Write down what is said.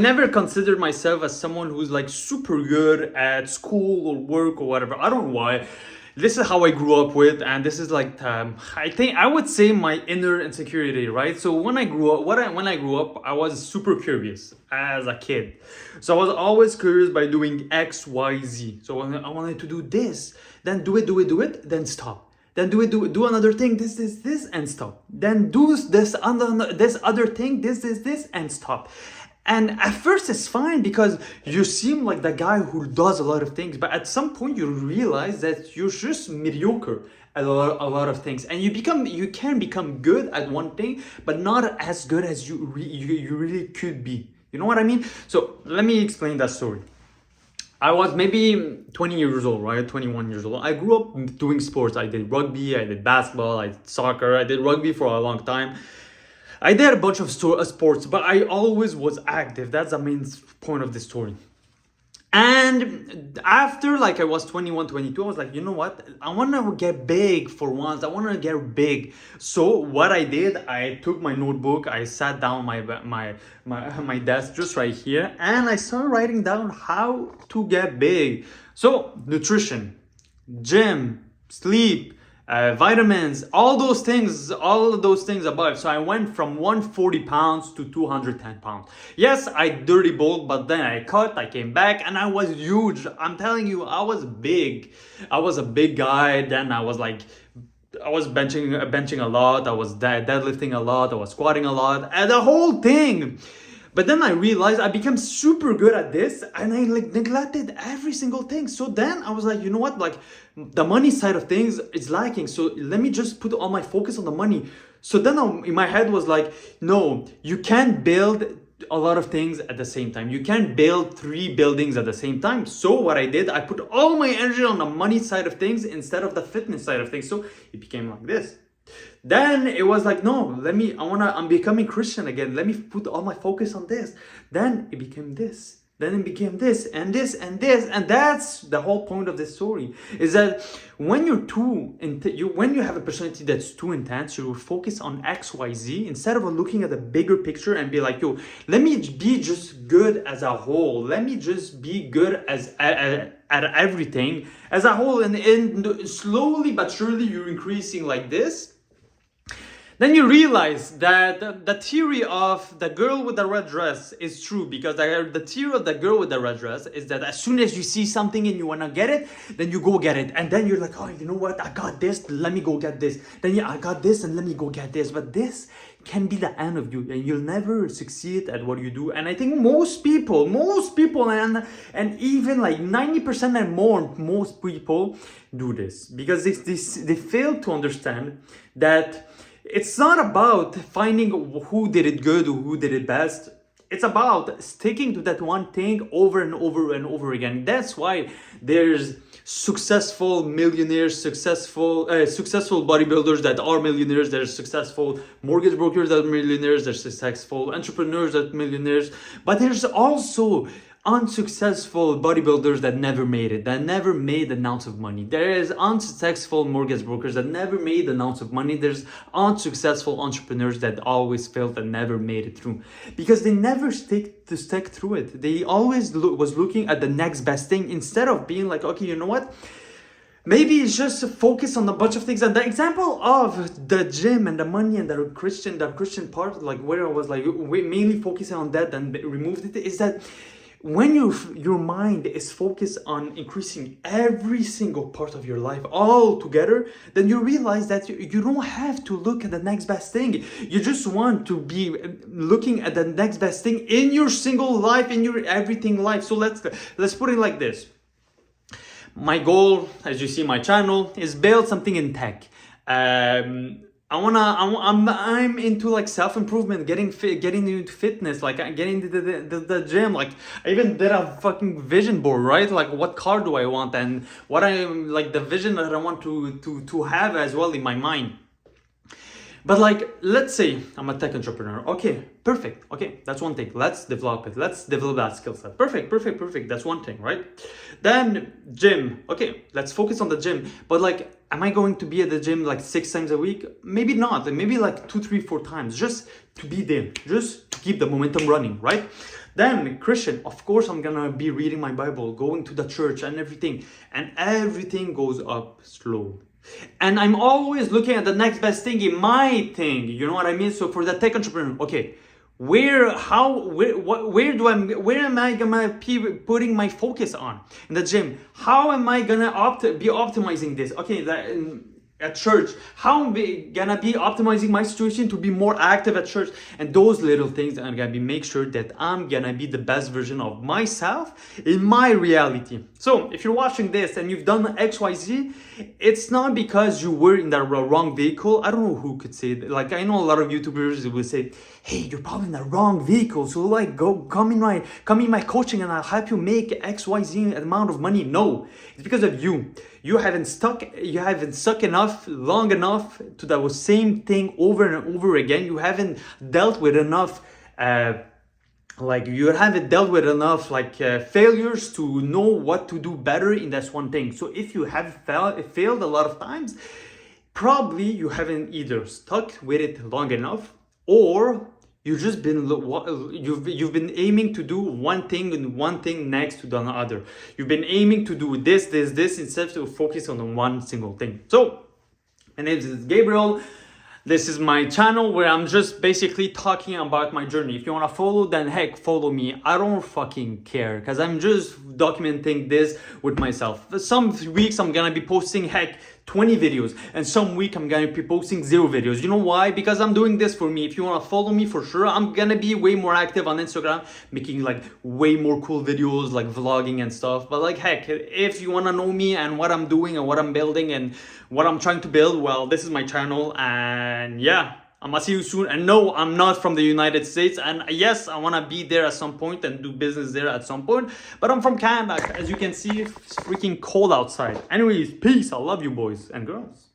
I never considered myself as someone who's like super good at school or work or whatever. I don't know why. This is how I grew up with, and this is like I think I would say my inner insecurity, right? So when I grew up, when I grew up, I was super curious as a kid. So I was always curious by doing X, Y, Z. So when I wanted to do this, then do it, then stop. Then do another thing, this, and stop. Then do this other thing, this, and stop. And at first it's fine because you seem like the guy who does a lot of things, but at some point you realize that you're just mediocre at a lot of things, and you can become good at one thing, but not as good as you really could be. You know what I mean? So let me explain that story. I was maybe 20 years old, right? 21 years old. I grew up doing sports. I did rugby, I did basketball, I did soccer, I did rugby for a long time. I did a bunch of sports, but I always was active. That's the main point of the story. And after like I was 21, 22, I was like, you know what? I want to get big for once. I want to get big. So what I did, I took my notebook, I sat down my desk just right here, and I started writing down how to get big. So nutrition, gym, sleep, vitamins, all those things above. So I went from 140 pounds to 210 pounds. Yes, I dirty bowled, but then I cut, I came back, and I was huge. I'm telling you, I was big. I was a big guy. Then I was benching a lot. I was deadlifting a lot. I was squatting a lot, and the whole thing. But then I realized I became super good at this, and I like neglected every single thing. So then I was like, you know what? Like the money side of things is lacking. So let me just put all my focus on the money. So then in my head was like, no, you can't build a lot of things at the same time. You can't build 3 buildings at the same time. So what I did, I put all my energy on the money side of things instead of the fitness side of things. So it became like this. Then it was like, no, I'm becoming Christian again. Let me put all my focus on this. Then it became this. Then it became this and this and this. And that's the whole point of this story, is that when when you have a personality that's too intense, you focus on X, Y, Z instead of looking at the bigger picture and be like, yo, let me be just good as a whole. Let me just be good at everything as a whole. And slowly but surely you're increasing like this. Then you realize that the theory of the girl with the red dress is true, because the theory of the girl with the red dress is that as soon as you see something and you want to get it, then you go get it. And then you're like, oh, you know what? I got this, let me go get this. Then I got this and let me go get this. But this can be the end of you, and you'll never succeed at what you do. And I think most people and even like 90% and more, most people do this because they fail to understand that it's not about finding who did it good or who did it best. It's about sticking to that one thing over and over and over again. That's why there's successful millionaires, successful bodybuilders that are millionaires. There's successful mortgage brokers that are millionaires. There's successful entrepreneurs that are millionaires. But there's also unsuccessful bodybuilders that never made it, that never made an ounce of money. There is unsuccessful mortgage brokers that never made an ounce of money. There's unsuccessful entrepreneurs that always failed and never made it through because they never stick through it. They always was looking at the next best thing instead of being like, okay, you know what? Maybe it's just focus on a bunch of things. And the example of the gym and the money and the Christian part, like where I was like mainly focusing on that and removed it, is that when your mind is focused on increasing every single part of your life all together, then you realize that you don't have to look at the next best thing. You just want to be looking at the next best thing in your single life, in your everything life. So let's put it like this. My goal, as you see my channel, is build something in tech. I'm into like self-improvement, getting into fitness, like getting into the gym. Like I even did a fucking vision board, right? Like what car do I want and what I'm like the vision that I want to have as well in my mind. But like, let's say I'm a tech entrepreneur. Okay, perfect. Okay, that's one thing. Let's develop it. Let's develop that skill set. Perfect. That's one thing, right? Then gym. Okay, let's focus on the gym. But like, am I going to be at the gym like 6 times a week? Maybe not. Maybe like 2, 3, 4 times, just to be there, just to keep the momentum running, right? Then Christian, of course I'm gonna be reading my Bible, going to the church and everything goes up slow. And I'm always looking at the next best thing in my thing, you know what I mean? So for the tech entrepreneur, okay, where am I gonna be putting my focus on? In the gym, how am I gonna be optimizing this? Okay, at church, how am I gonna be optimizing my situation to be more active at church? And those little things are gonna be make sure that I'm gonna be the best version of myself in my reality. So if you're watching this and you've done XYZ, it's not because you were in the wrong vehicle. I don't know who could say that. Like, I know a lot of YouTubers will say, hey, you're probably in the wrong vehicle, so like come in my coaching and I'll help you make XYZ amount of money. No, it's because of you. You haven't stuck enough long enough to the same thing over and over again. You haven't dealt with enough failures to know what to do better in this one thing. So if you have failed a lot of times, probably you haven't either stuck with it long enough, or you've been aiming to do one thing and one thing next to the other. You've been aiming to do this instead of focus on one single thing. So my name is Gabriel. This is my channel where I'm just basically talking about my journey. If you want to follow, then heck, follow me. I don't fucking care, because I'm just documenting this with myself. Some weeks I'm gonna be posting 20 videos, and some week I'm gonna be posting 0 videos. You know why? Because I'm doing this for me. If you want to follow me, for sure, I'm gonna be way more active on Instagram, making like way more cool videos, like vlogging and stuff. But like, heck, if you want to know me and what I'm doing and what I'm building and what I'm trying to build, well, this is my channel. And yeah, I'm gonna see you soon. And no, I'm not from the United States. And yes, I wanna be there at some point and do business there at some point. But I'm from Canada. As you can see, it's freaking cold outside. Anyways, peace. I love you boys and girls.